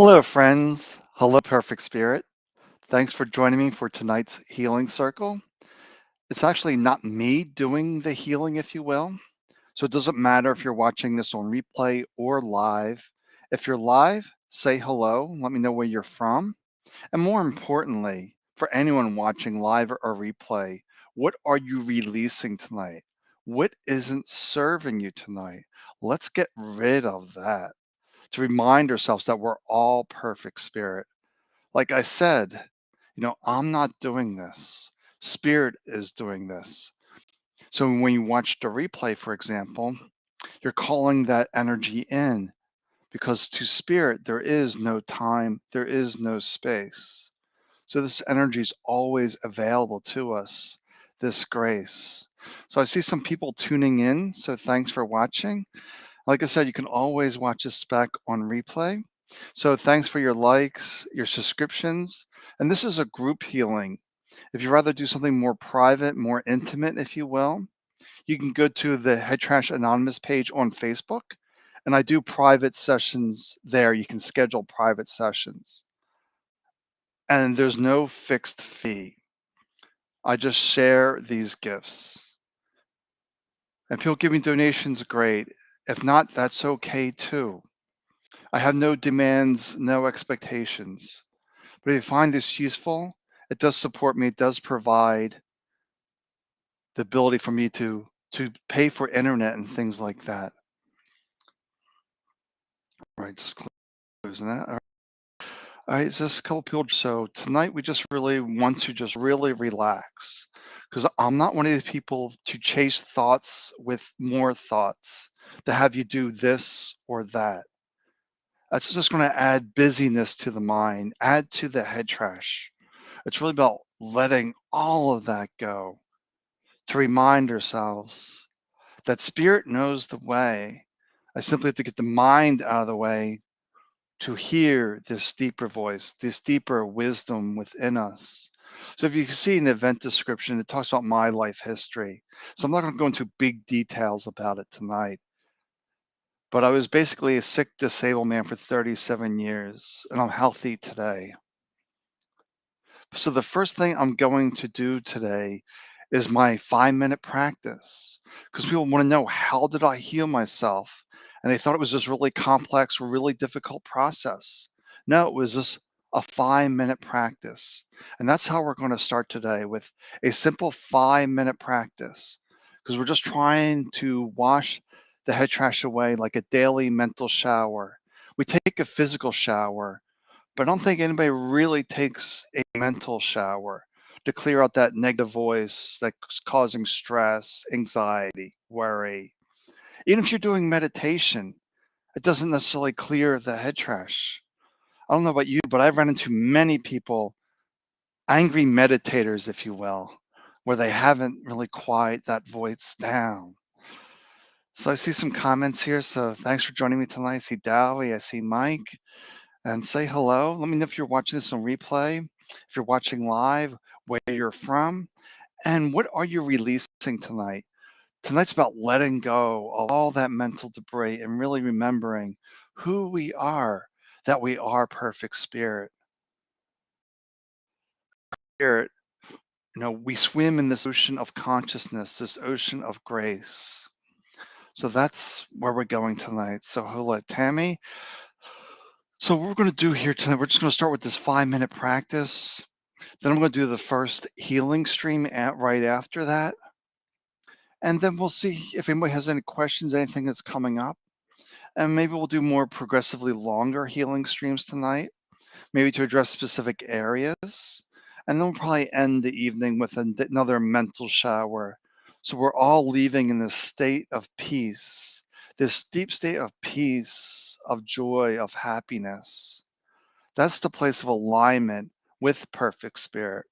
Hello, friends. Hello, Perfect Spirit. Thanks for joining me for tonight's healing circle. It's actually not me doing the healing, if you will. So it doesn't matter if you're watching this on replay or live. If you're live, say hello. Let me know where you're from. And more importantly, for anyone watching live or replay, what are you releasing tonight? What isn't serving you tonight? Let's get rid of that to remind ourselves that we're all perfect spirit. Like I said, I'm not doing this. Spirit is doing this. So when you watch the replay, for example, you're calling that energy in because to spirit, there is no time, there is no space. So this energy is always available to us, this grace. So I see some people tuning in. So thanks for watching. Like I said, you can always watch this back on replay. So thanks for your likes, your subscriptions. And this is a group healing. If you'd rather do something more private, more intimate, if you will, you can go to the Head Trash Anonymous page on Facebook. And I do private sessions there. You can schedule private sessions. And there's no fixed fee. I just share these gifts. If people give me donations, great. If not, that's okay too. I have no demands, no expectations. But if you find this useful, it does support me. It does provide the ability for me to pay for internet and things like that. All right, just closing that. All right, just a couple people. So tonight we just really want to just really relax because I'm not one of these people to chase thoughts with more thoughts to have you do this or that. That's just going to add busyness to the mind, add to the head trash. It's really about letting all of that go to remind ourselves that spirit knows the way. I simply have to get the mind out of the way to hear this deeper voice, this deeper wisdom within us. So if you can see an event description, it talks about my life history. So I'm not going to go into big details about it tonight. But I was basically a sick, disabled man for 37 years, and I'm healthy today. So the first thing I'm going to do today is my 5-minute practice because people want to know, how did I heal myself? And they thought it was this really complex, really difficult process. No, it was just a 5-minute practice. And that's how we're going to start today, with a simple 5-minute practice, because we're just trying to wash the head trash away like a daily mental shower. We take a physical shower, but I don't think anybody really takes a mental shower to clear out that negative voice that's causing stress, anxiety, worry. Even if you're doing meditation, it doesn't necessarily clear the head trash. I don't know about you, but I've run into many people, angry meditators, if you will, where they haven't really quieted that voice down. So I see some comments here. So thanks for joining me tonight. I see Dowie, I see Mike. And say hello. Let me know if you're watching this on replay, if you're watching live, where you're from, and what are you releasing tonight? Tonight's about letting go of all that mental debris and really remembering who we are, that we are perfect spirit. Spirit, we swim in this ocean of consciousness, this ocean of grace. So that's where we're going tonight. So hello, Tammy. So what we're going to do here tonight, we're just going to start with this 5-minute practice. Then I'm going to do the first healing stream right after that. And then we'll see if anybody has any questions, anything that's coming up. And maybe we'll do more progressively longer healing streams tonight, maybe to address specific areas. And then we'll probably end the evening with another mental shower. So we're all leaving in this state of peace, this deep state of peace, of joy, of happiness. That's the place of alignment with perfect spirit,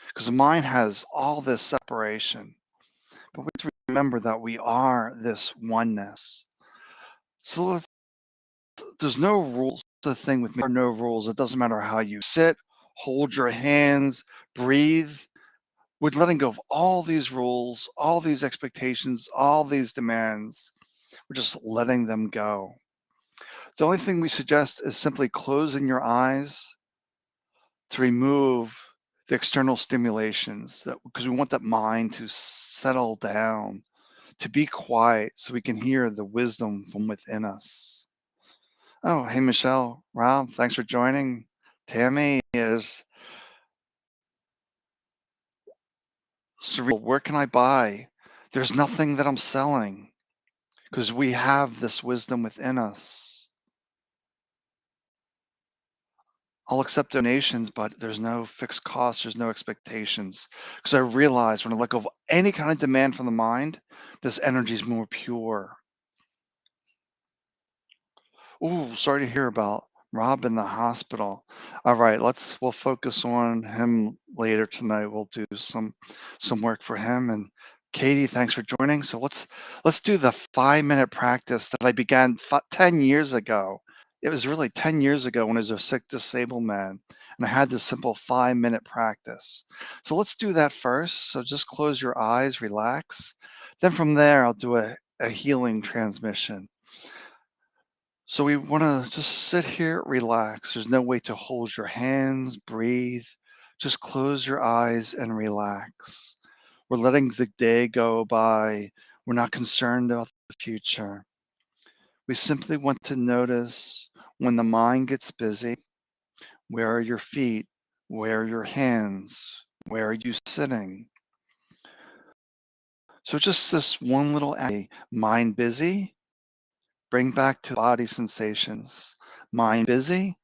because the mind has all this separation, but we have to remember that we are this oneness. So if there's no rules, the thing with me, there are no rules. It doesn't matter how you sit, hold your hands, breathe. We're letting go of all these rules, all these expectations, all these demands. We're just letting them go. The only thing we suggest is simply closing your eyes to remove the external stimulations because we want that mind to settle down, to be quiet so we can hear the wisdom from within us. Oh, hey, Michelle, Rob, thanks for joining. Tammy is surreal. Where can I buy? There's nothing that I'm selling because we have this wisdom within us. I'll accept donations, but there's no fixed costs, there's no expectations. Because I realize when I let go of any kind of demand from the mind, this energy is more pure. Ooh, sorry to hear about Rob in the hospital. All right, we'll focus on him later tonight. We'll do some work for him. And Katie, thanks for joining. So let's do the 5-minute practice that I began 10 years ago. It was really 10 years ago when I was a sick disabled man, and I had this simple 5-minute practice. So let's do that first. So just close your eyes, relax. Then from there, I'll do a healing transmission. So we want to just sit here, relax. There's no way to hold your hands, breathe. Just close your eyes and relax. We're letting the day go by. We're not concerned about the future. We simply want to notice when the mind gets busy, where are your feet? Where are your hands? Where are you sitting? So just this one little mind busy, bring back to body sensations. Mind busy,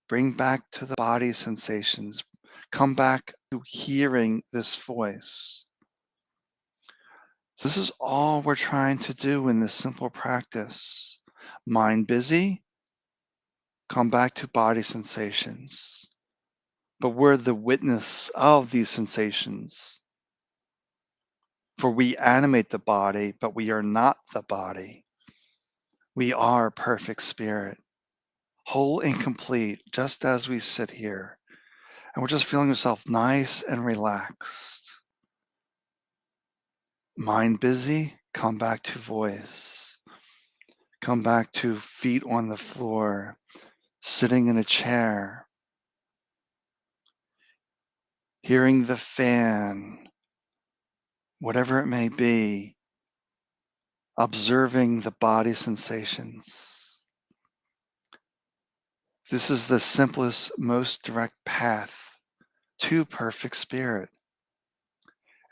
bring back to the body sensations. Come back to hearing this voice. So this is all we're trying to do in this simple practice. Mind busy, come back to body sensations. But we're the witness of these sensations. For we animate the body, but we are not the body. We are perfect spirit, whole and complete, just as we sit here. And we're just feeling ourselves nice and relaxed. Mind busy, come back to voice. Come back to feet on the floor, sitting in a chair, hearing the fan, whatever it may be, observing the body sensations. This is the simplest, most direct path to perfect spirit.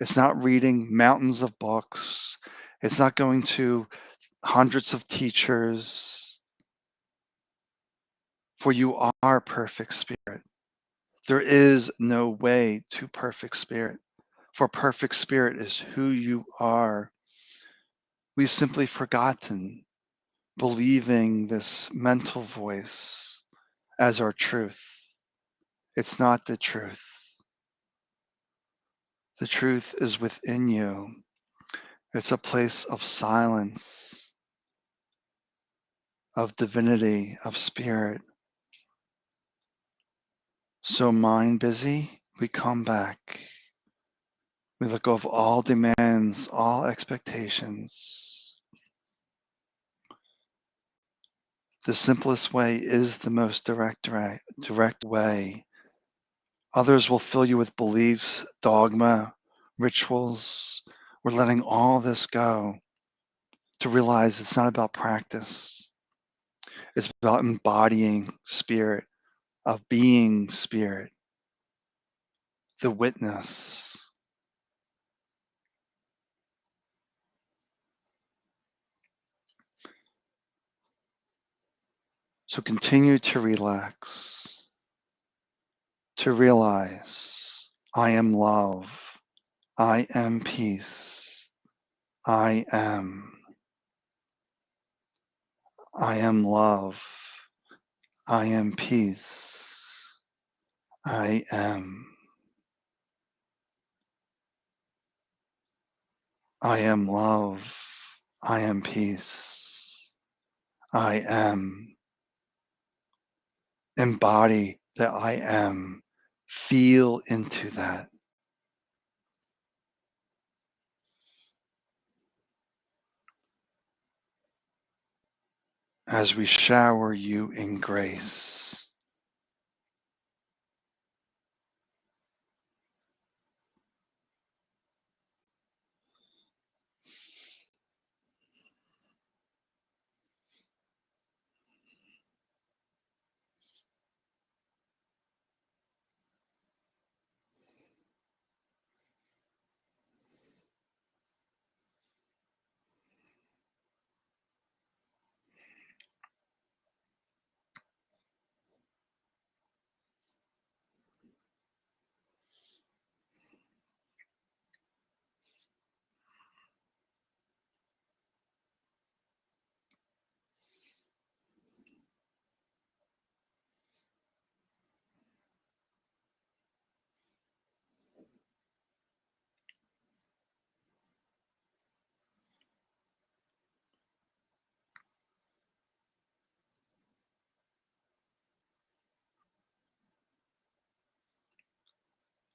It's not reading mountains of books. It's not going to hundreds of teachers. For you are perfect spirit. There is no way to perfect spirit. For perfect spirit is who you are. We've simply forgotten believing this mental voice as our truth. It's not the truth. The truth is within you. It's a place of silence, of divinity, of spirit. So mind busy, we come back. We let go of all demands, all expectations. The simplest way is the most direct way. Others will fill you with beliefs, dogma, rituals. We're letting all this go to realize it's not about practice. It's about embodying spirit, of being spirit, the witness. So continue to relax, to realize I am love, I am peace, I am love, I am peace, I am love, I am peace, I am. Embody that I am. Feel into that. as we shower you in grace.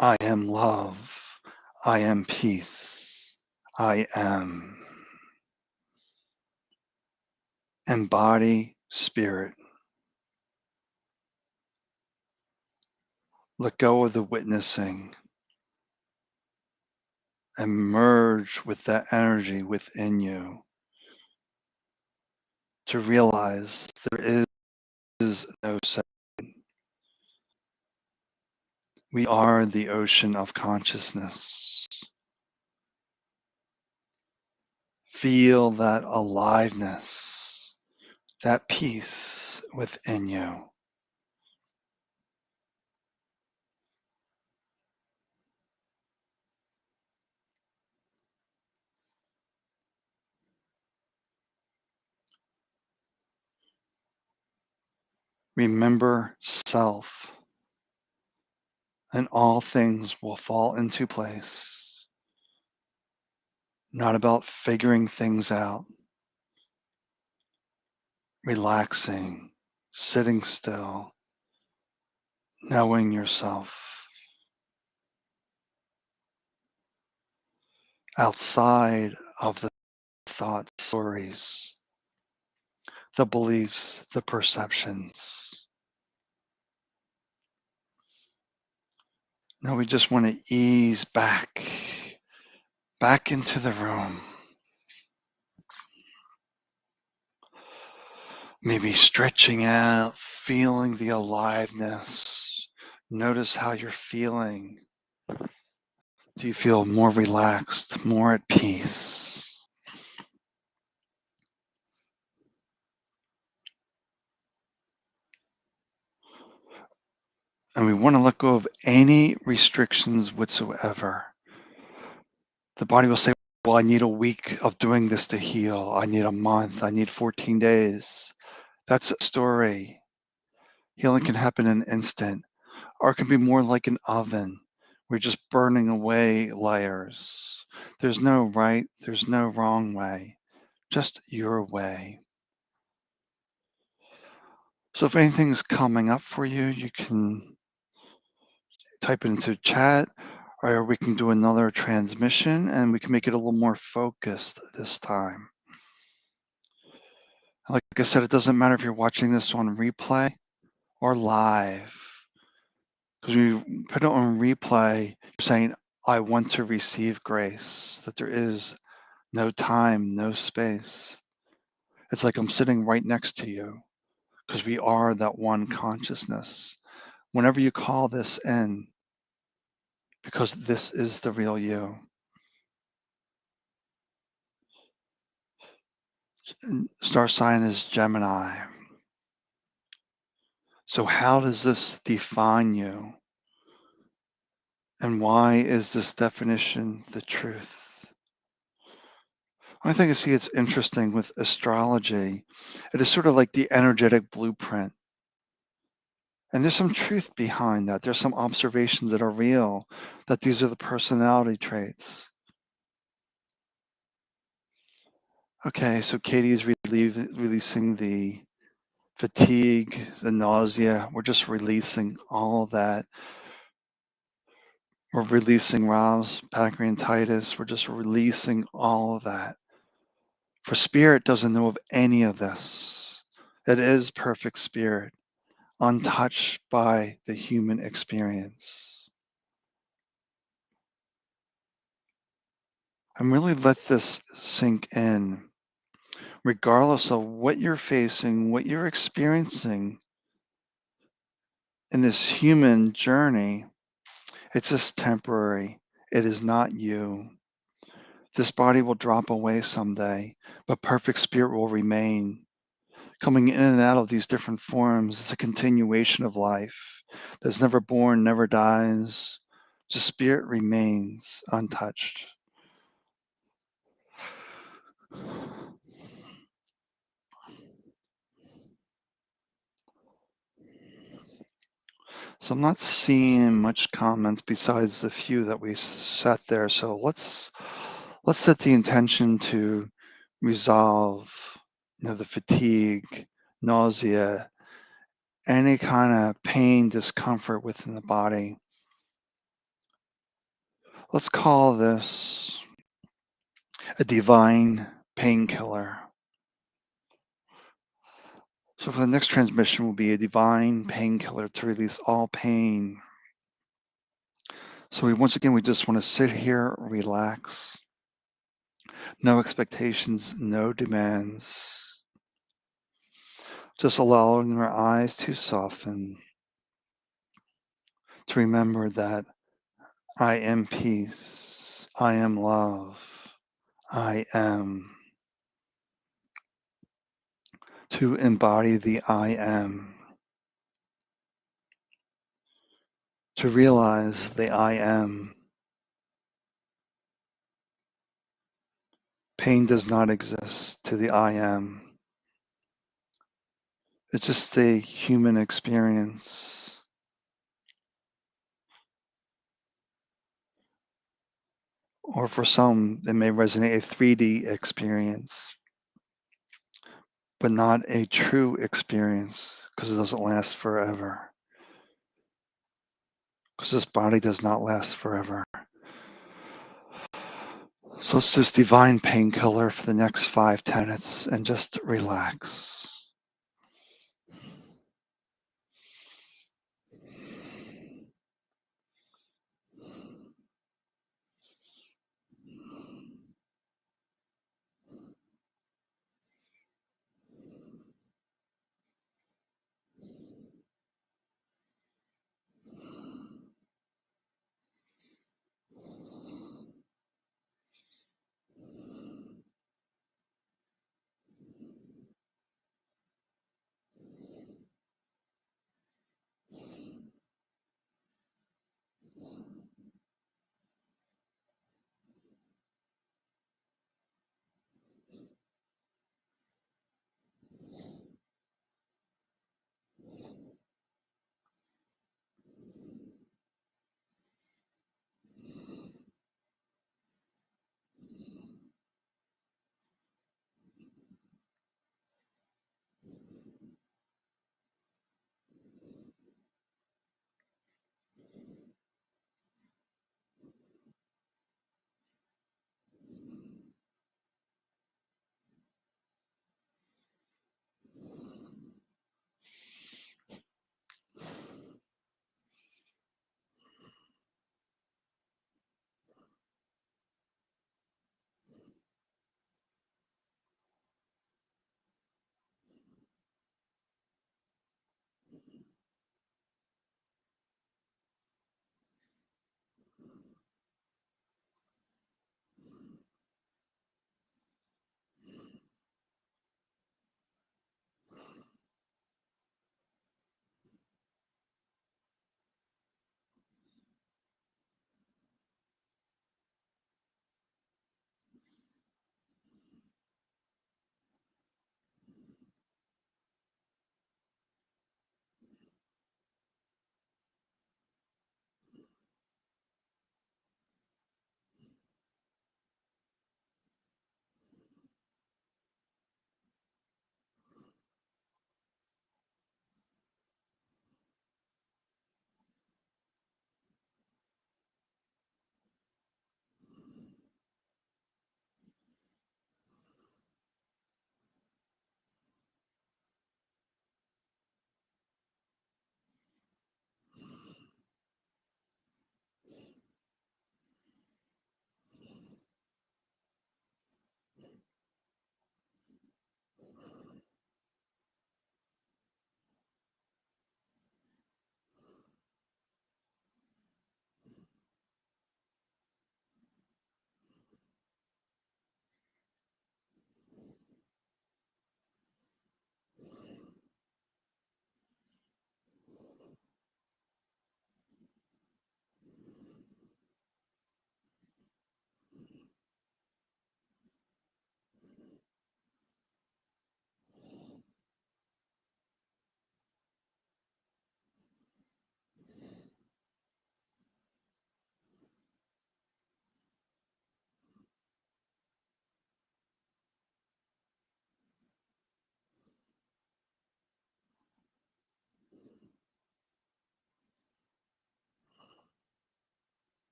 I am love. I am peace. I am. Embody spirit. Let go of the witnessing and merge with that energy within you to realize there is no separation. We are the ocean of consciousness. Feel that aliveness, that peace within you. Remember self, and all things will fall into place. Not about figuring things out, relaxing, sitting still, knowing yourself. Outside of the thoughts, stories, the beliefs, the perceptions. Now we just want to ease back into the room. Maybe stretching out, feeling the aliveness. Notice how you're feeling. Do you feel more relaxed, more at peace? And we want to let go of any restrictions whatsoever. The body will say, well, I need a week of doing this to heal. I need a month. I need 14 days. That's a story. Healing can happen in an instant, or it can be more like an oven. We're just burning away layers. There's no right, there's no wrong way, just your way. So if anything's coming up for you, you can type it into chat, or we can do another transmission and we can make it a little more focused this time. Like I said, it doesn't matter if you're watching this on replay or live, because when you put it on replay, you're saying, I want to receive grace, that there is no time, no space. It's like I'm sitting right next to you because we are that one consciousness. Whenever you call this in, because this is the real you. Star sign is Gemini. So how does this define you? And why is this definition the truth? I think I see it's interesting with astrology. It is sort of like the energetic blueprint. And there's some truth behind that. There's some observations that are real, that these are the personality traits. Okay, so Katie is releasing the fatigue, the nausea. We're just releasing all of that. We're releasing Rob's pancreatitis. We're just releasing all of that. For spirit doesn't know of any of this. It is perfect spirit, untouched by the human experience. And really let this sink in. Regardless of what you're facing, what you're experiencing in this human journey, it's just temporary. It is not you. This body will drop away someday, but perfect spirit will remain. Coming in and out of these different forms, it's a continuation of life that's never born, never dies. Just spirit remains untouched. So I'm not seeing much comments besides the few that we set there. So let's set the intention to resolve, the fatigue, nausea, any kind of pain, discomfort within the body. Let's call this a divine painkiller. So for the next transmission will be a divine painkiller to release all pain. So once again, we just want to sit here, relax, no expectations, no demands. Just allowing our eyes to soften, to remember that I am peace, I am love, I am. To embody the I am, to realize the I am. Pain does not exist to the I am. It's just the human experience. Or for some, it may resonate a 3D experience, but not a true experience because it doesn't last forever. Because this body does not last forever. So let's just divine painkiller for the next 5-10 minutes and just relax.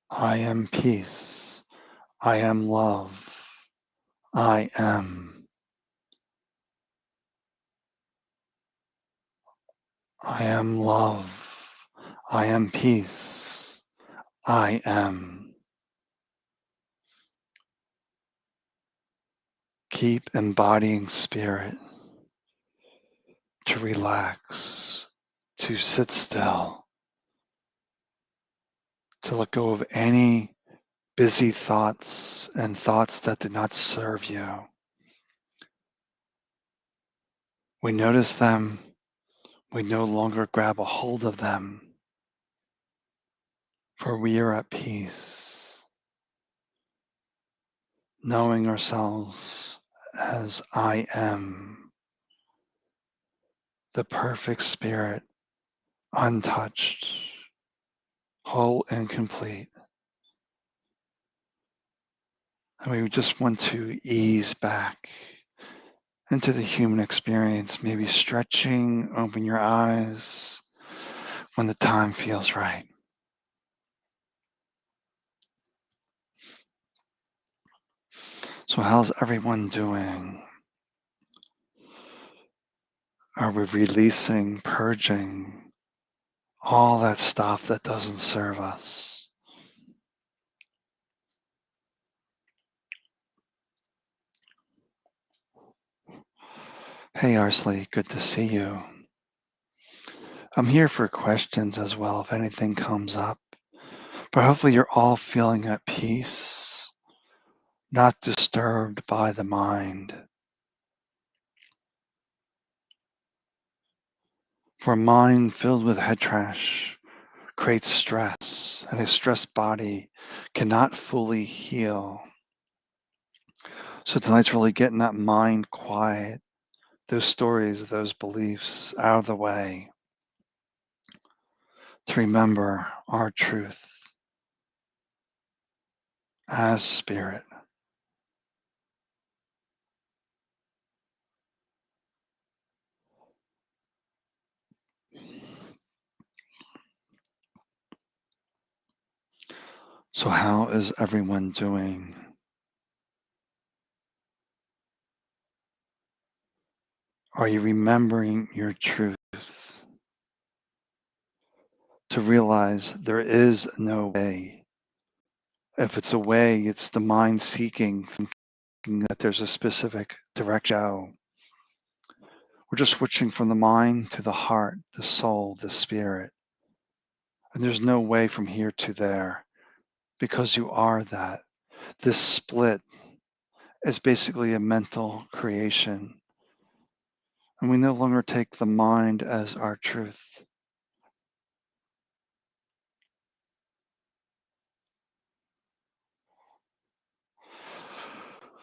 I am peace. I am love. I am. I am love. I am peace. I am. Keep embodying spirit to relax, to sit still, to let go of any busy thoughts and thoughts that do not serve you. We notice them. We no longer grab a hold of them, for we are at peace, knowing ourselves as I am, the perfect spirit, untouched, whole and complete. And we just want to ease back into the human experience, maybe stretching, open your eyes when the time feels right. So, how's everyone doing? Are we releasing, purging all that stuff that doesn't serve us? Hey, Arsley, good to see you. I'm here for questions as well if anything comes up. But hopefully, you're all feeling at peace, not disturbed by the mind. For a mind filled with head trash creates stress, and a stressed body cannot fully heal. So, tonight's really getting that mind quiet, those stories, those beliefs out of the way to remember our truth as spirit. So, how is everyone doing? Are you remembering your truth to realize there is no way? If it's a way, it's the mind seeking, thinking that there's a specific direction. We're just switching from the mind to the heart, the soul, the spirit. And there's no way from here to there because you are that. This split is basically a mental creation. And we no longer take the mind as our truth.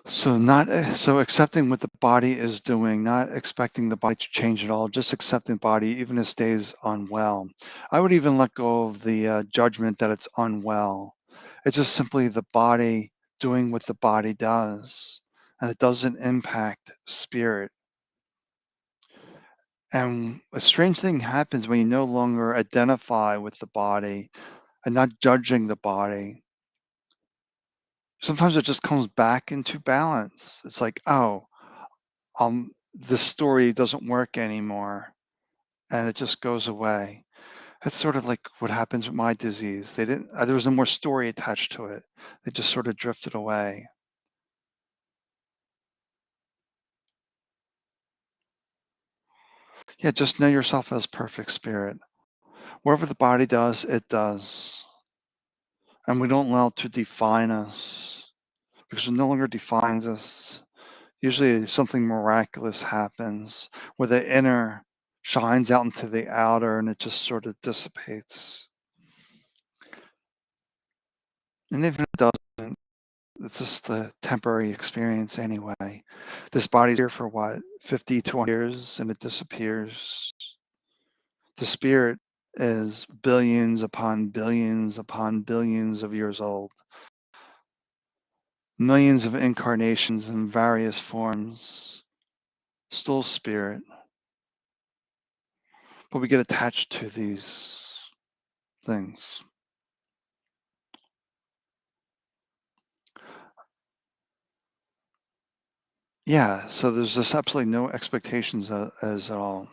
So accepting what the body is doing, not expecting the body to change at all, just accepting the body even if it stays unwell. I would even let go of the judgment that it's unwell. It's just simply the body doing what the body does, and it doesn't impact spirit. And a strange thing happens when you no longer identify with the body and not judging the body. Sometimes it just comes back into balance. It's like, oh, this story doesn't work anymore, and it just goes away. That's sort of like what happens with my disease. They didn't. There was no more story attached to it. They just sort of drifted away. Yeah, just know yourself as perfect spirit. Whatever the body does, it does, and we don't allow it to define us because it no longer defines us. Usually, something miraculous happens where the inner shines out into the outer, and it just sort of dissipates. And even if it doesn't, it's just a temporary experience anyway. This body's here for what, 50 to 100 years, and it disappears. The spirit is billions upon billions of years old, millions of incarnations in various forms, still spirit. But we get attached to these things. Yeah, so there's just absolutely no expectations as at all.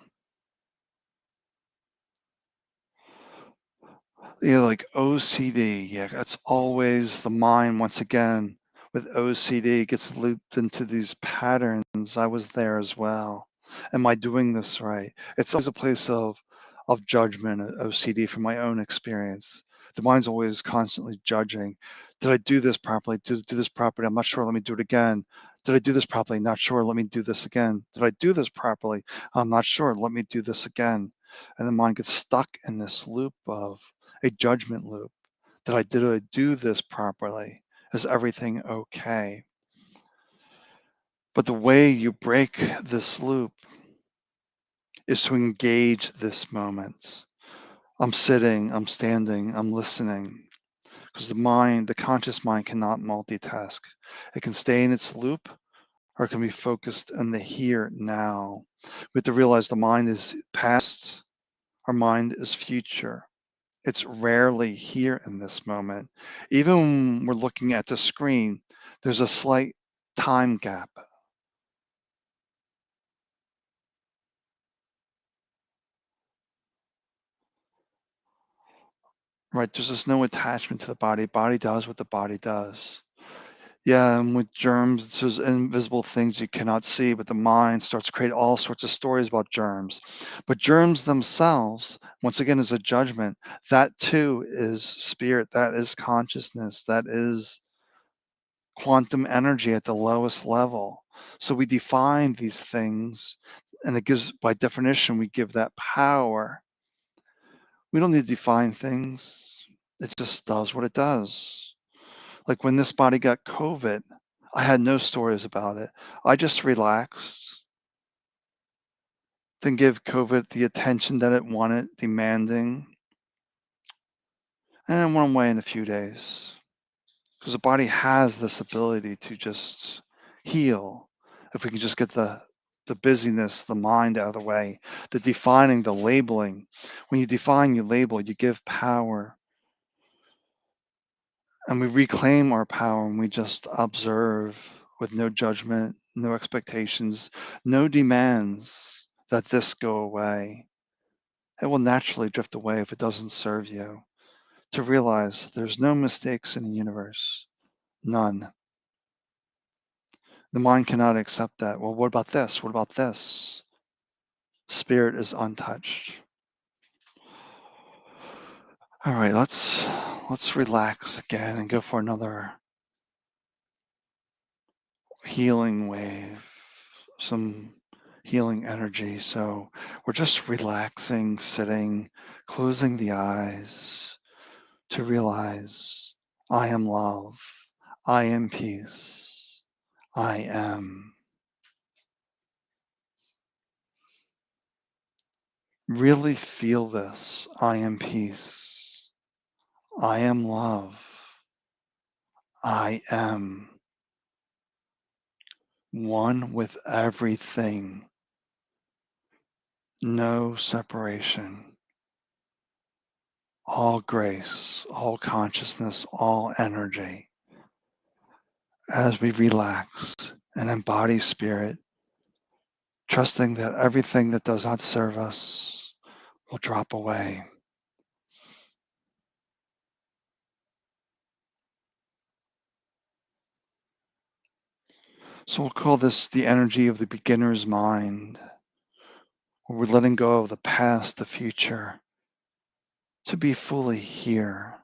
Yeah, like OCD. Yeah, that's always the mind once again with OCD gets looped into these patterns. I was there as well. Am I doing this right? It's always a place of judgment, OCD from my own experience. The mind's always constantly judging. Did I do this properly? Did I do this properly? I'm not sure. Let me do it again. Did I do this properly? Not sure. Let me do this again. Did I do this properly? I'm not sure. Let me do this again. And the mind gets stuck in this loop of a judgment loop. Did I do this properly? Is everything okay? But the way you break this loop is to engage this moment. I'm sitting, I'm standing, I'm listening. Because the conscious mind cannot multitask. It can stay in its loop or it can be focused in the here now. We have to realize the mind is past, our mind is future. It's rarely here in this moment. Even when we're looking at the screen, there's a slight time gap, right? There's just no attachment to the body. Body does what the body does. Yeah, and with germs, it's those invisible things you cannot see, but the mind starts to create all sorts of stories about germs. But germs themselves, once again, is a judgment. That too is spirit, that is consciousness, that is quantum energy at the lowest level. So we define these things, and it gives, by definition, we give that power. We don't need to define things, it just does what it does. Like when this body got COVID, I had no stories about it. I just relaxed, didn't give COVID the attention that it wanted, demanding, and it went away in a few days. Because the body has this ability to just heal if we can just get the busyness, the mind out of the way, the defining, the labeling. When you define, you label, you give power, and we reclaim our power and we just observe with no judgment, no expectations, no demands that this go away. It will naturally drift away if it doesn't serve you. To realize there's no mistakes in the universe, none. The mind cannot accept that. Well, what about this? What about this? Spirit is untouched. All right, let's relax again and go for another healing wave, some healing energy. So we're just relaxing, sitting, closing the eyes to realize I am love, I am peace, I am. Really feel this. I am peace. I am love. I am one with everything. No separation. All grace, all consciousness, all energy. As we relax and embody spirit, trusting that everything that does not serve us will drop away. So we'll call this the energy of the beginner's mind, where we're letting go of the past, the future, to be fully here.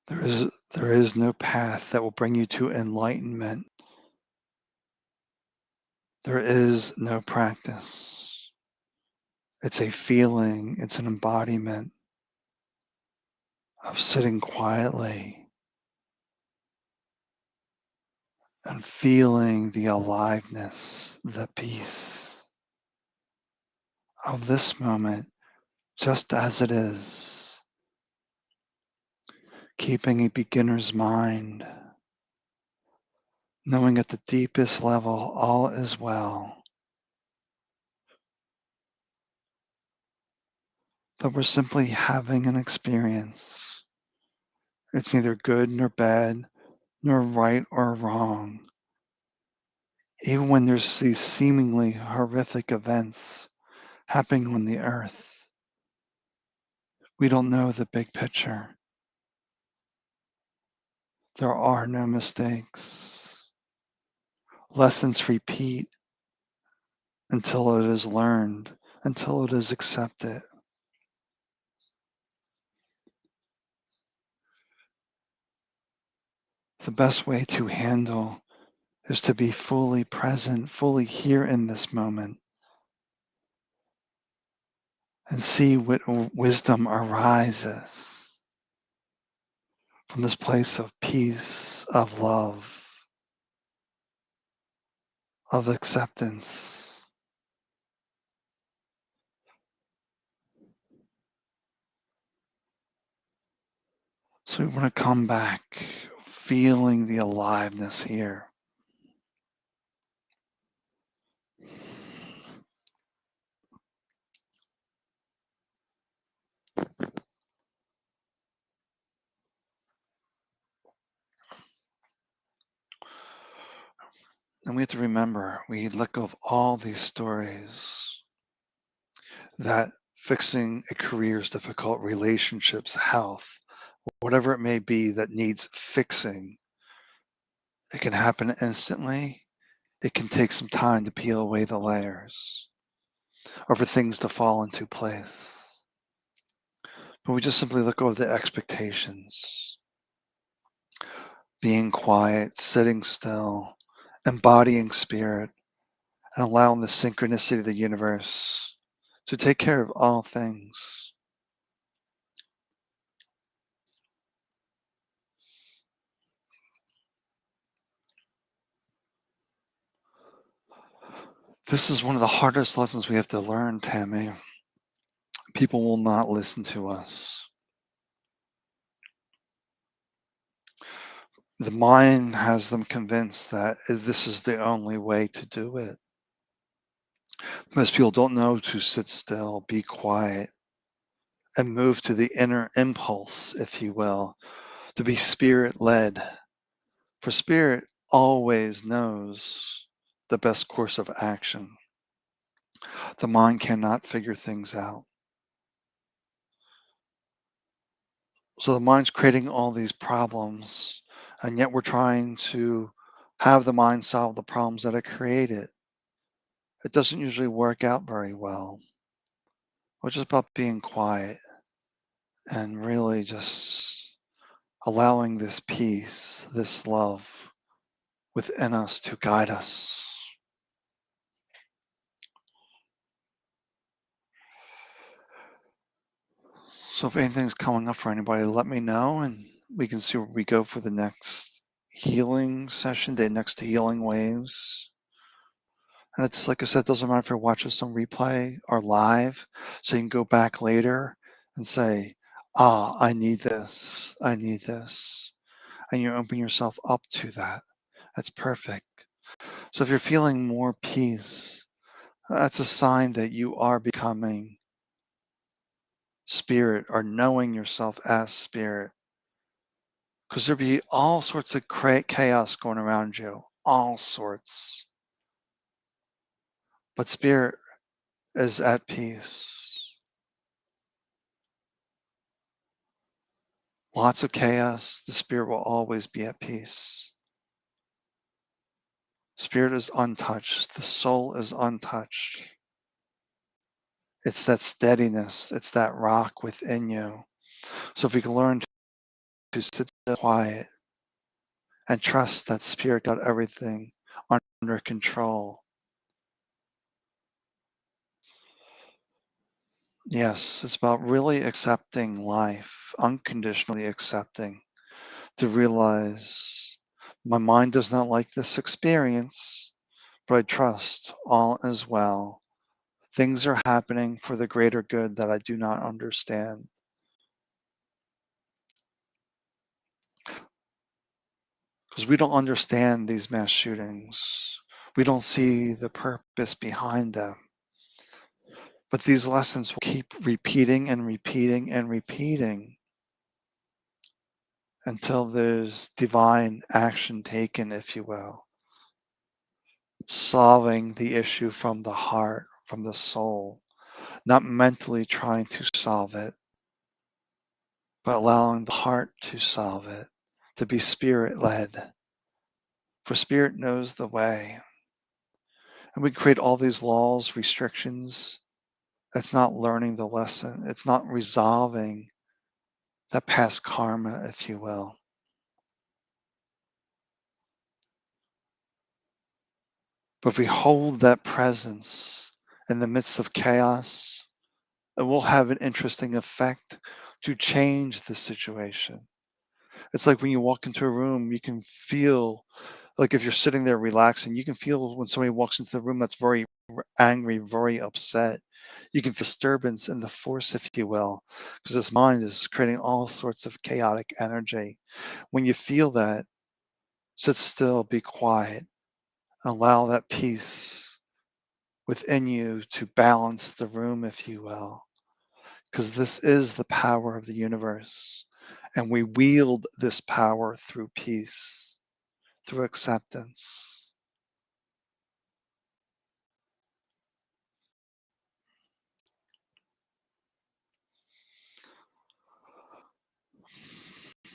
There is no path that will bring you to enlightenment. There is no practice. It's a feeling, it's an embodiment of sitting quietly and feeling the aliveness, the peace of this moment just as it is, keeping a beginner's mind, knowing at the deepest level all is well, that we're simply having an experience. It's neither good nor bad, nor right or wrong. Even when there's these seemingly horrific events happening on the earth, we don't know the big picture. There are no mistakes. Lessons repeat until it is learned, until it is accepted. The best way to handle is to be fully present, fully here in this moment, and see what wisdom arises from this place of peace, of love, of acceptance. So we want to come back feeling the aliveness here. And we have to remember, we let go of all these stories that fixing a career is difficult, relationships, health, whatever it may be that needs fixing. It can happen instantly. It can take some time to peel away the layers or for things to fall into place. But we just simply let go of the expectations, being quiet, sitting still, embodying spirit, and allowing the synchronicity of the universe to take care of all things. This is one of the hardest lessons we have to learn, Tammy. People will not listen to us. The mind has them convinced that this is the only way to do it. Most people don't know to sit still, be quiet, and move to the inner impulse, if you will, to be spirit led. For spirit always knows the best course of action. The mind cannot figure things out. So the mind's creating all these problems, and yet we're trying to have the mind solve the problems that it created. It doesn't usually work out very well, which is about being quiet and really just allowing this peace, this love within us to guide us. So if anything's coming up for anybody, let me know and we can see where we go for the next healing session, the next healing waves. And it's like I said, it doesn't matter if you're watching some replay or live, so you can go back later and say, ah, I need this, I need this. And you open yourself up to that. That's perfect. So if you're feeling more peace, that's a sign that you are becoming spirit or knowing yourself as spirit. Because there'll be all sorts of chaos going around you, all sorts. But spirit is at peace. Lots of chaos, the spirit will always be at peace. Spirit is untouched, the soul is untouched. It's that steadiness, it's that rock within you. So if we can learn to sit quiet and trust that spirit got everything under control. Yes, it's about really accepting life, unconditionally accepting, to realize my mind does not like this experience, but I trust all is well. Things are happening for the greater good that I do not understand. Because we don't understand these mass shootings. We don't see the purpose behind them. But these lessons will keep repeating and repeating and repeating until there's divine action taken, if you will, solving the issue from the heart, from the soul, not mentally trying to solve it, but allowing the heart to solve it, to be spirit led. For spirit knows the way. And we create all these laws, restrictions. It's not learning the lesson. It's not resolving that past karma, if you will. But if we hold that presence in the midst of chaos, it will have an interesting effect to change the situation. It's like when you walk into a room, you can feel like if you're sitting there relaxing, you can feel when somebody walks into the room that's very angry, very upset. You can feel disturbance in the force, if you will, because this mind is creating all sorts of chaotic energy. When you feel that, sit still, be quiet, and allow that peace within you to balance the room, if you will, because this is the power of the universe. And we wield this power through peace, through acceptance.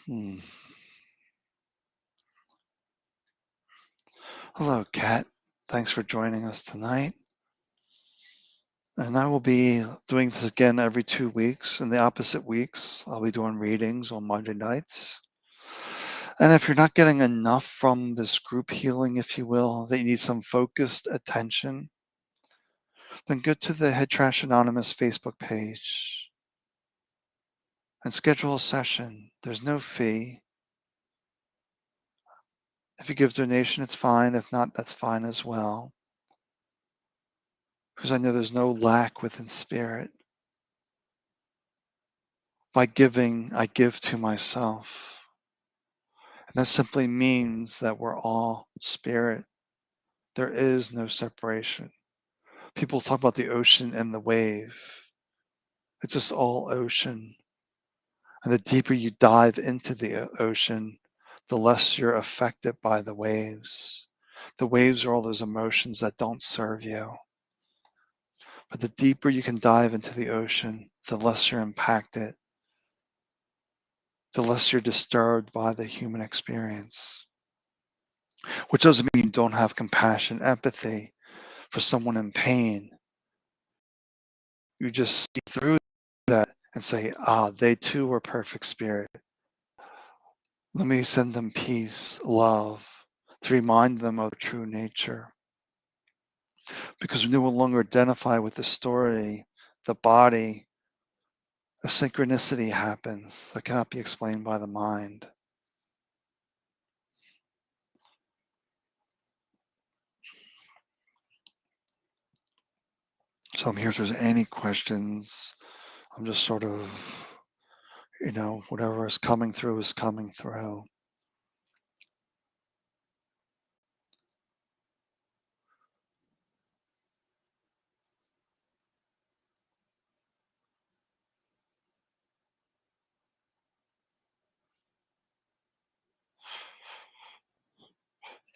Hmm. Hello, Kat. Thanks for joining us tonight. And I will be doing this again every 2 weeks. In the opposite weeks, I'll be doing readings on Monday nights. And if you're not getting enough from this group healing, if you will, that you need some focused attention, then go to the Head Trash Anonymous Facebook page and schedule a session. There's no fee. If you give donation, it's fine. If not, that's fine as well. Because I know there's no lack within spirit. By giving, I give to myself. And that simply means that we're all spirit. There is no separation. People talk about the ocean and the wave. It's just all ocean. And the deeper you dive into the ocean, the less you're affected by the waves. The waves are all those emotions that don't serve you. But the deeper you can dive into the ocean, the less you're impacted, the less you're disturbed by the human experience. Which doesn't mean you don't have compassion, empathy for someone in pain. You just see through that and say, they too are perfect spirit. Let me send them peace, love, to remind them of their true nature. Because we no longer identify with the story, the body, a synchronicity happens that cannot be explained by the mind. So I'm here if there's any questions. I'm just sort of, whatever is coming through is coming through.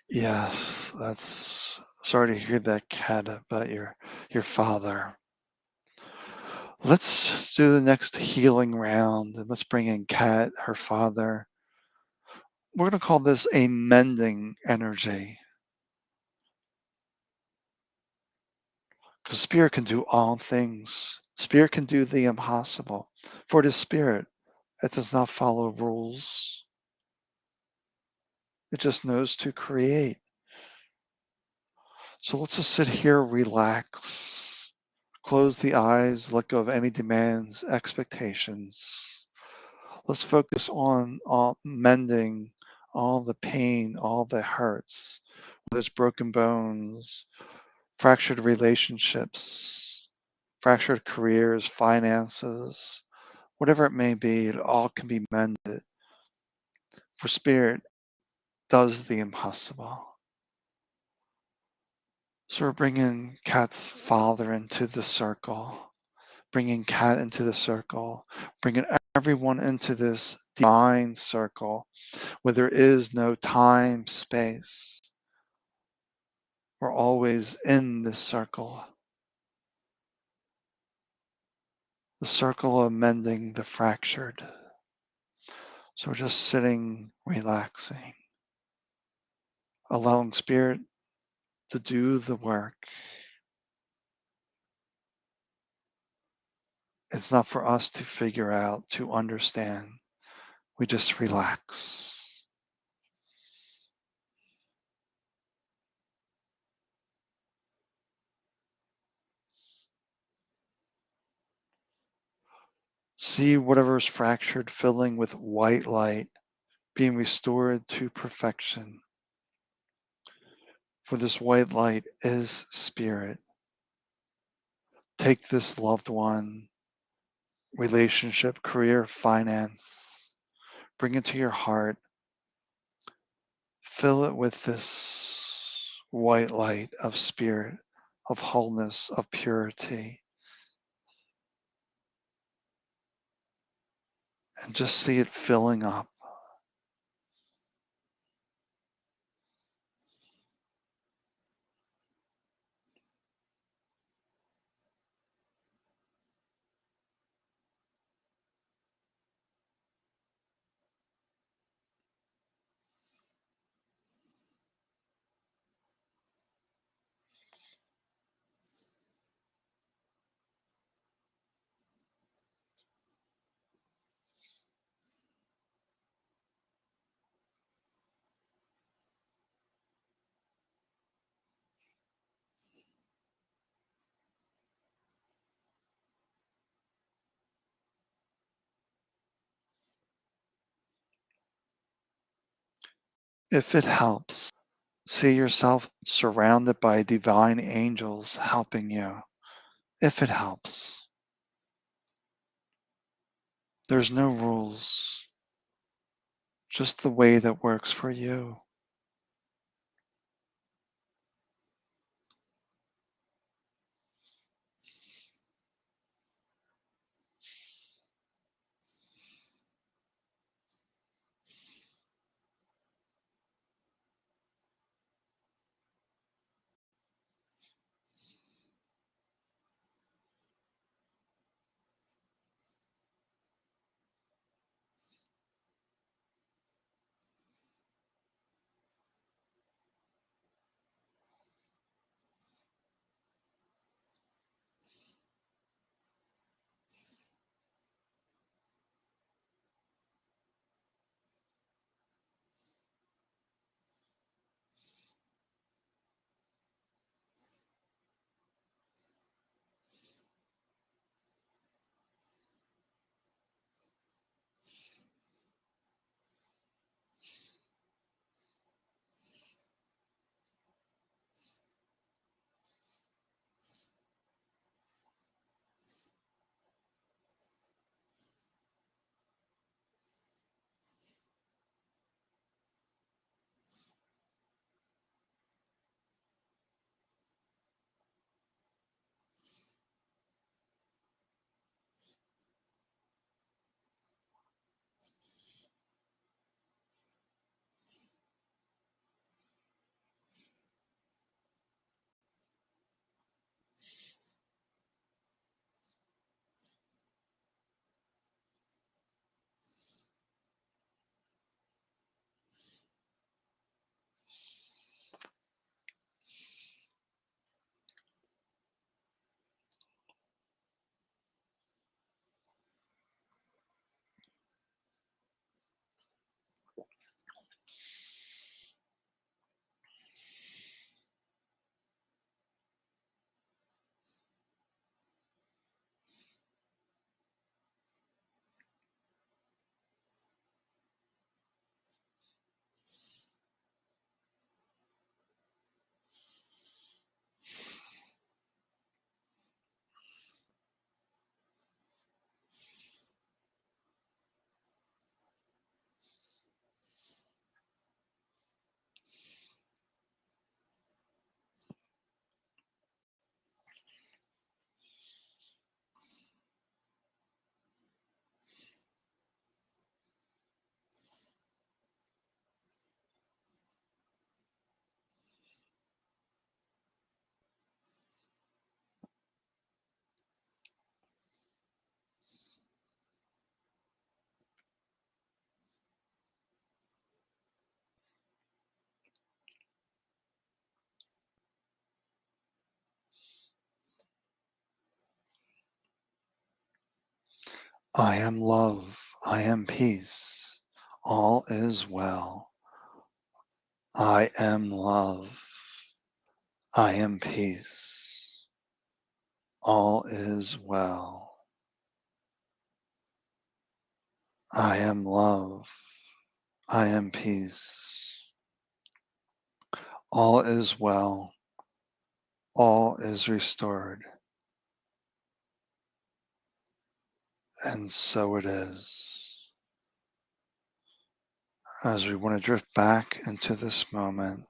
Yes, that's sorry to hear that, Kat, about your father. Let's do the next healing round and let's bring in Kat, her father. We're going to call this a mending energy because spirit can do all things. Spirit can do the impossible. For it is spirit, it does not follow rules. It just knows to create. So let's just sit here, relax, close the eyes, let go of any demands, expectations. Let's focus on mending all the pain, all the hurts, whether it's broken bones, fractured relationships, fractured careers, finances, whatever it may be, it all can be mended. For spirit does the impossible. So we're bringing Kat's father into the circle, bringing Kat into the circle, bringing everyone into this divine circle where there is no time, space. We're always in this circle, the circle of mending the fractured. So we're just sitting, relaxing, allowing spirit to do the work. It's not for us to figure out, to understand. We just relax. See whatever is fractured filling with white light, being restored to perfection. For this white light is spirit. Take this loved one, relationship, career, finance, bring it to your heart, fill it with this white light of spirit, of wholeness, of purity, and just see it filling up. If it helps, see yourself surrounded by divine angels helping you. If it helps, there's no rules, just the way that works for you. I am love. I am peace. All is well. I am love. I am peace. All is well. I am love. I am peace. All is well. All is restored. And so it is. As we want to drift back into this moment,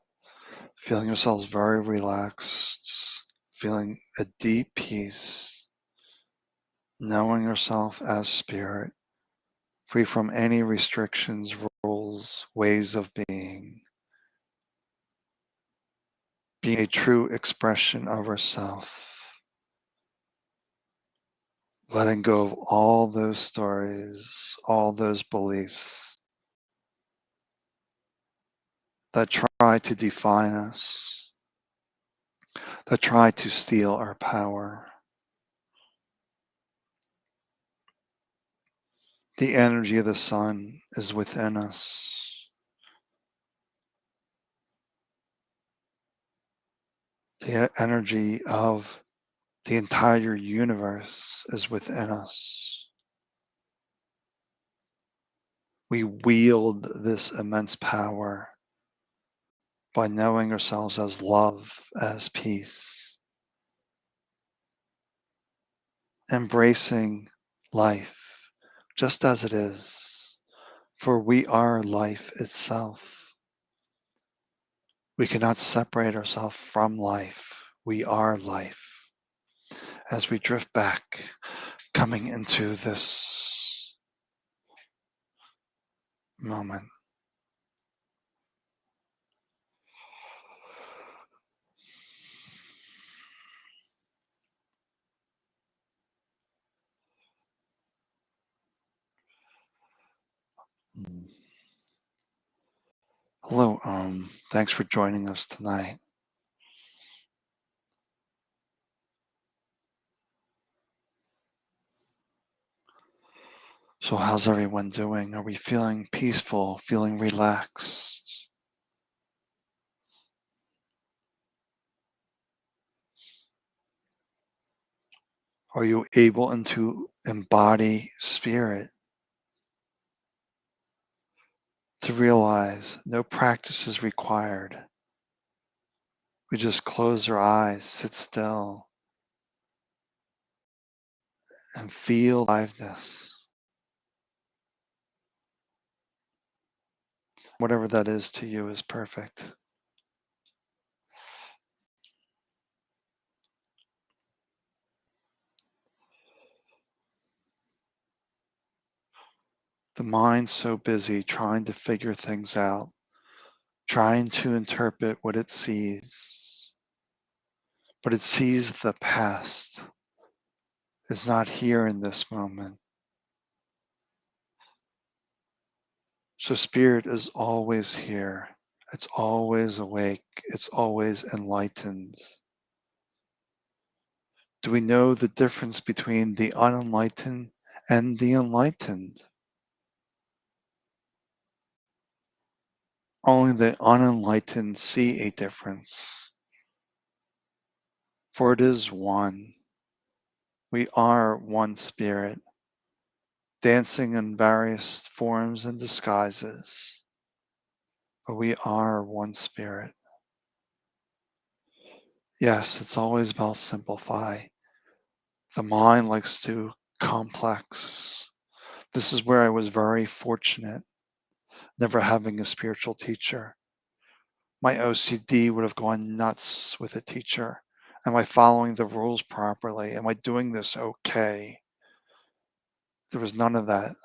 feeling yourselves very relaxed, feeling a deep peace, knowing yourself as spirit, free from any restrictions, rules, ways of being a true expression of ourself, letting go of all those stories, all those beliefs that try to define us, that try to steal our power. The energy of the sun is within us. The energy of the entire universe is within us. We wield this immense power by knowing ourselves as love, as peace, embracing life just as it is, for we are life itself. We cannot separate ourselves from life. We are life. As we drift back, coming into this moment. Mm. Hello, thanks for joining us tonight. So how's everyone doing? Are we feeling peaceful, feeling relaxed? Are you able to embody spirit, to realize no practice is required? We just close our eyes, sit still, and feel aliveness, whatever that is to you is perfect. The mind's so busy trying to figure things out, trying to interpret what it sees, but it sees the past. It's not here in this moment. So spirit is always here. It's always awake. It's always enlightened. Do we know the difference between the unenlightened and the enlightened? Only the unenlightened see a difference. For it is one. We are one spirit, dancing in various forms and disguises, but we are one spirit. Yes, it's always about simplify. The mind likes to complex. This is where I was very fortunate, never having a spiritual teacher. My OCD would have gone nuts with a teacher. Am I following the rules properly? Am I doing this okay? There was none of that,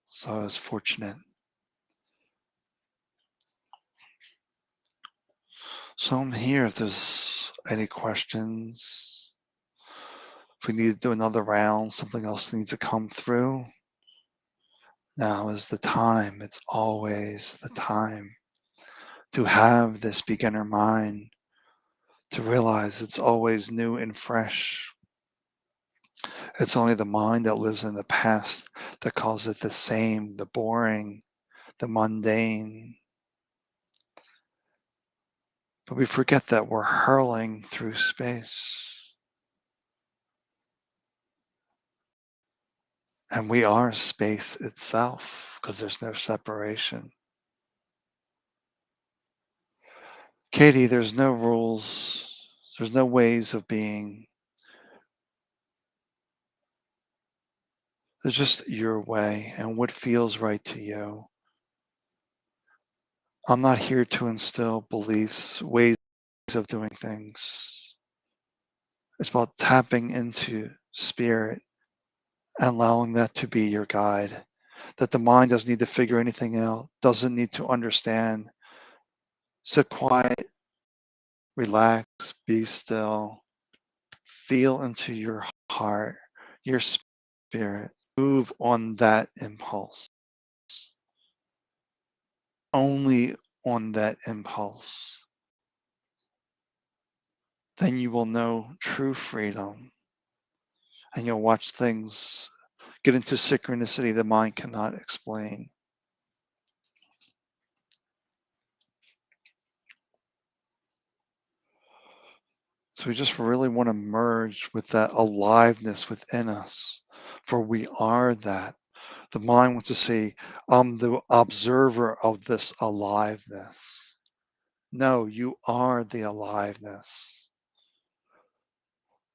so I was fortunate. So I'm here if there's any questions. If we need to do another round, something else needs to come through. Now is the time. It's always the time to have this beginner mind, to realize it's always new and fresh. It's only the mind that lives in the past that calls it the same, the boring, the mundane. But we forget that we're hurling through space. And we are space itself because there's no separation. Katie, there's no rules, there's no ways of being. There's just your way and what feels right to you. I'm not here to instill beliefs, ways of doing things. It's about tapping into spirit and allowing that to be your guide. That the mind doesn't need to figure anything out, doesn't need to understand. Sit quiet, relax, be still, feel into your heart, your spirit, move on that impulse, only on that impulse. Then you will know true freedom and you'll watch things get into synchronicity the mind cannot explain. So we just really want to merge with that aliveness within us, for we are that. The mind wants to say, I'm the observer of this aliveness. No, you are the aliveness.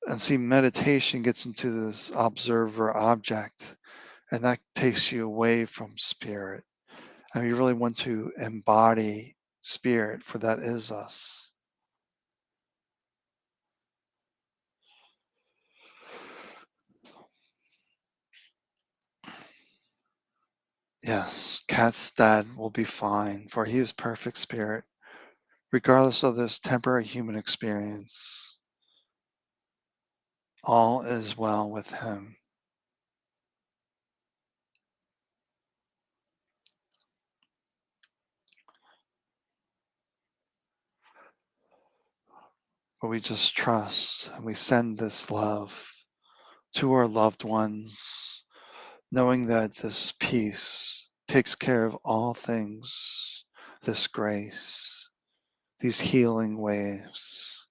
And see, meditation gets into this observer object, and that takes you away from spirit. And we really want to embody spirit, for that is us. Yes, Cat's dad will be fine, for he is perfect spirit, regardless of this temporary human experience. All is well with him. But we just trust and we send this love to our loved ones, knowing that this peace takes care of all things, this grace, these healing waves,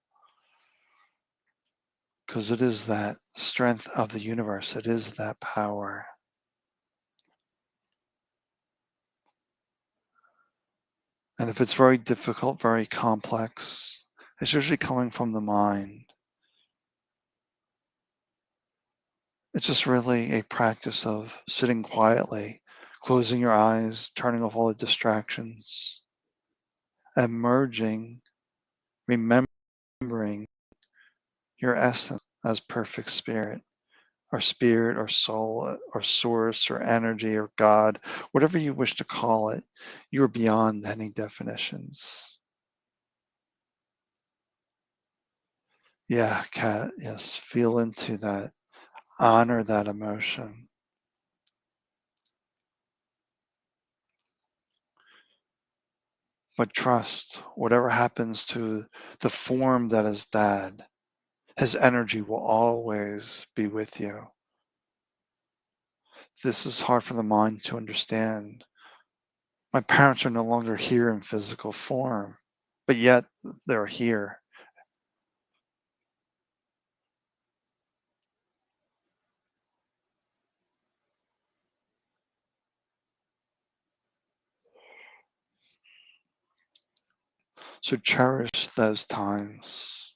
because it is that strength of the universe, it is that power. And if it's very difficult, very complex, it's usually coming from the mind. It's just really a practice of sitting quietly, closing your eyes, turning off all the distractions, and merging, remembering your essence as perfect spirit, or soul, or source, or energy, or God, whatever you wish to call it. You are beyond any definitions. Yeah, Kat, yes, feel into that, honor that emotion. But trust, whatever happens to the form that is dad, his energy will always be with you. This is hard for the mind to understand. My parents are no longer here in physical form, but yet they're here. So cherish those times.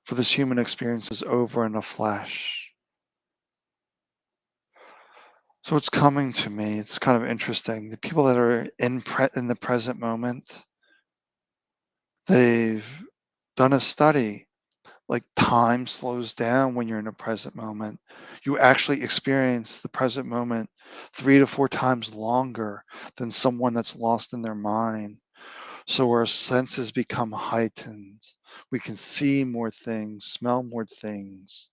For this human experience is over in a flash. So it's coming to me. It's kind of interesting. The people that are in the present moment, they've done a study. Like time slows down when you're in a present moment. You actually experience the present moment 3 to 4 times longer than someone that's lost in their mind. So our senses become heightened. We can see more things, smell more things.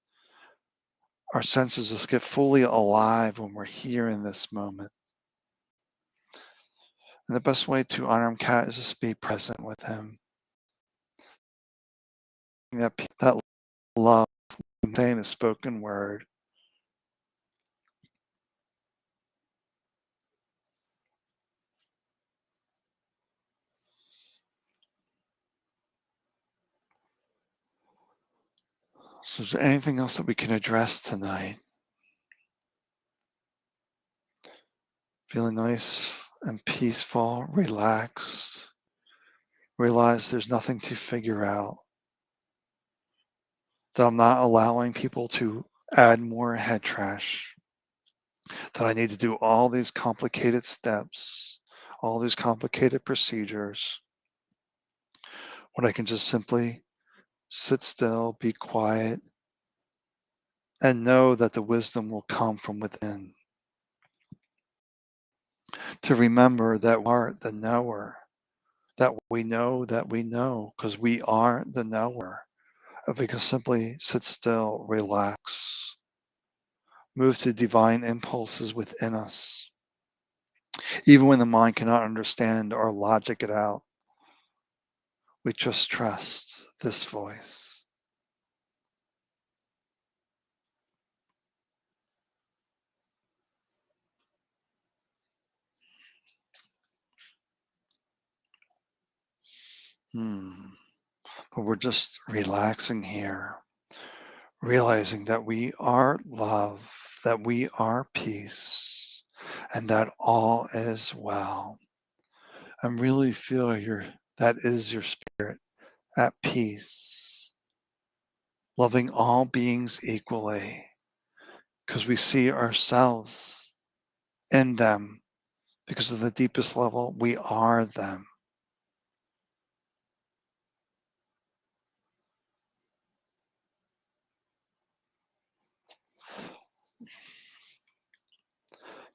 Our senses just get fully alive when we're here in this moment. And the best way to honor him, Cat, is just be present with him. That love, saying a spoken word, So is there anything else that we can address tonight? Feeling nice and peaceful, relaxed. Realize there's nothing to figure out. That I'm not allowing people to add more head trash. That I need to do all these complicated steps, all these complicated procedures, when I can just simply sit still, be quiet, and know that the wisdom will come from within. To remember that we are the knower, that we know, because we are the knower. If we can simply sit still, relax, move to divine impulses within us, even when the mind cannot understand or logic it out, we just trust this voice. But we're just relaxing here, realizing that we are love, that we are peace, and that all is well. And really feel that is your spirit at peace, loving all beings equally, because we see ourselves in them, because of the deepest level, we are them.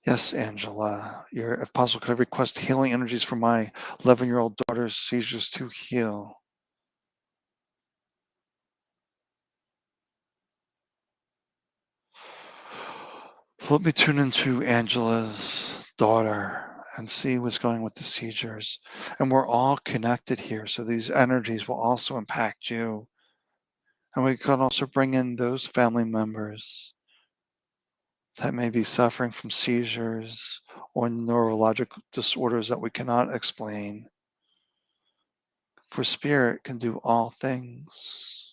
Yes, Angela, if possible, could I request healing energies for my 11-year-old daughter's seizures to heal? So let me tune into Angela's daughter and see what's going with the seizures. And we're all connected here, so these energies will also impact you. And we can also bring in those family members that may be suffering from seizures or neurological disorders that we cannot explain. For spirit can do all things.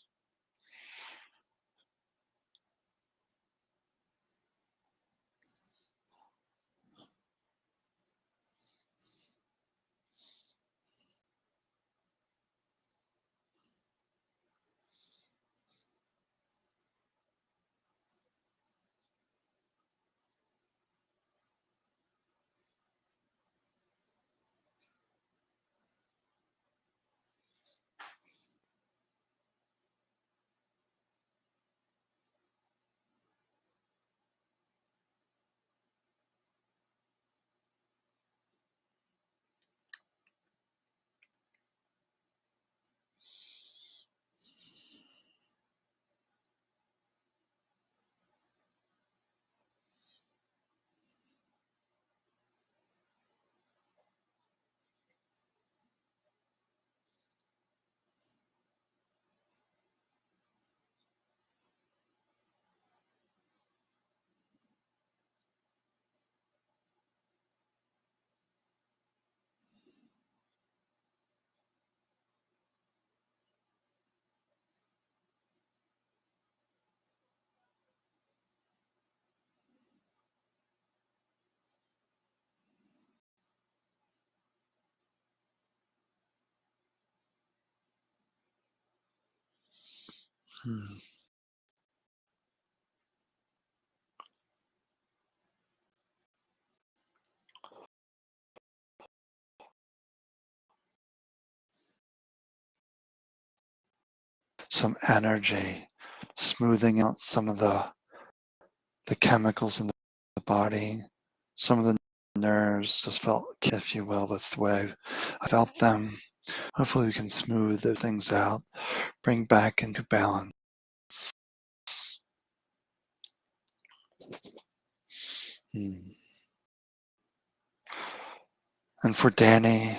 Hmm. Some energy, smoothing out some of the chemicals in the body. Some of the nerves just felt, if you will, that's the way I felt them. Hopefully we can smooth the things out, bring back into balance. Hmm. And for Danny,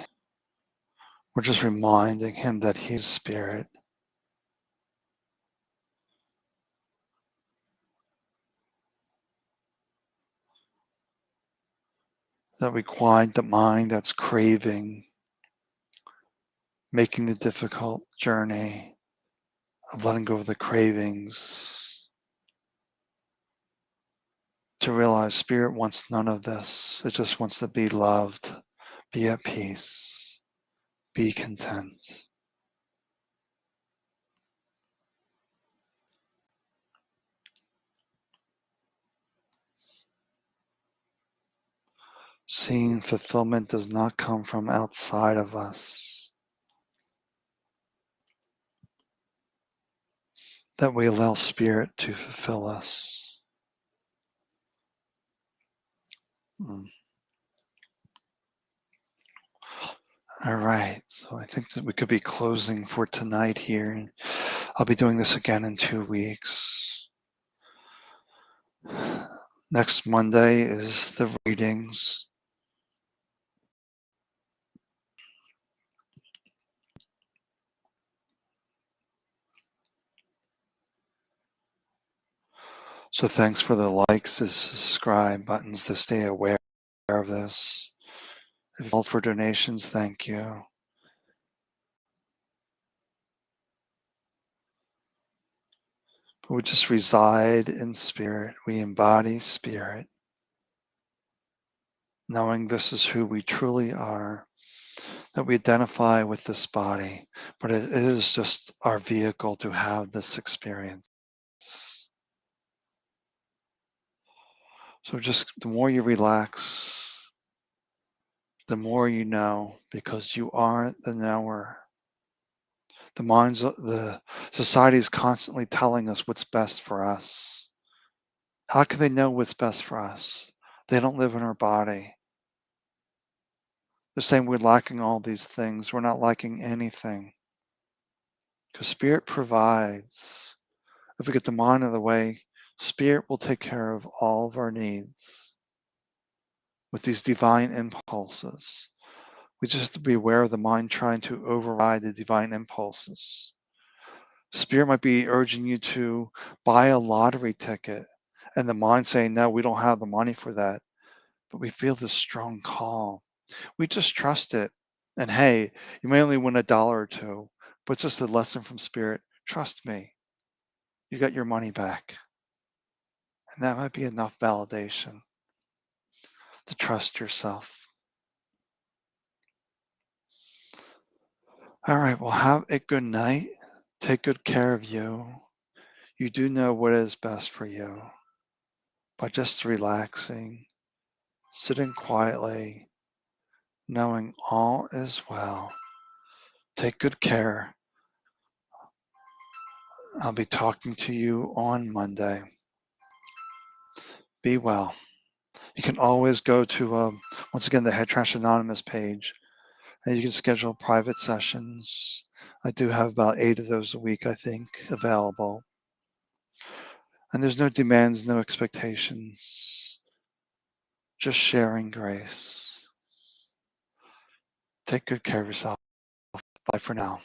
we're just reminding him that he's spirit, that we quiet the mind that's craving, making the difficult journey of letting go of the cravings, to realize Spirit wants none of this. It just wants to be loved, be at peace, be content. Seeing fulfillment does not come from outside of us, that we allow Spirit to fulfill us. Mm. All right, so I think that we could be closing for tonight here. I'll be doing this again in 2 weeks. Next Monday is the readings. So thanks for the likes and subscribe buttons to stay aware of this. If you called for donations, thank you. But we just reside in Spirit. We embody Spirit, knowing this is who we truly are, that we identify with this body, but it is just our vehicle to have this experience. So just the more you relax, the more you know, because you are the knower. The society is constantly telling us what's best for us. How can they know what's best for us? They don't live in our body. They're saying we're lacking all these things. We're not lacking anything. Because Spirit provides. If we get the mind out of the way, Spirit will take care of all of our needs with these divine impulses. We just have to be aware of the mind trying to override the divine impulses. Spirit might be urging you to buy a lottery ticket, and the mind saying, no, we don't have the money for that. But we feel this strong call. We just trust it. And hey, you may only win $1 or $2, but it's just a lesson from Spirit. Trust me, you got your money back. And that might be enough validation to trust yourself. All right, well, have a good night. Take good care of you. You do know what is best for you by just relaxing, sitting quietly, knowing all is well. Take good care. I'll be talking to you on Monday. Be well. You can always go to, once again, the Head Trash Anonymous page, and you can schedule private sessions. I do have about 8 of those a week, I think, available. And there's no demands, no expectations, just sharing grace. Take good care of yourself. Bye for now.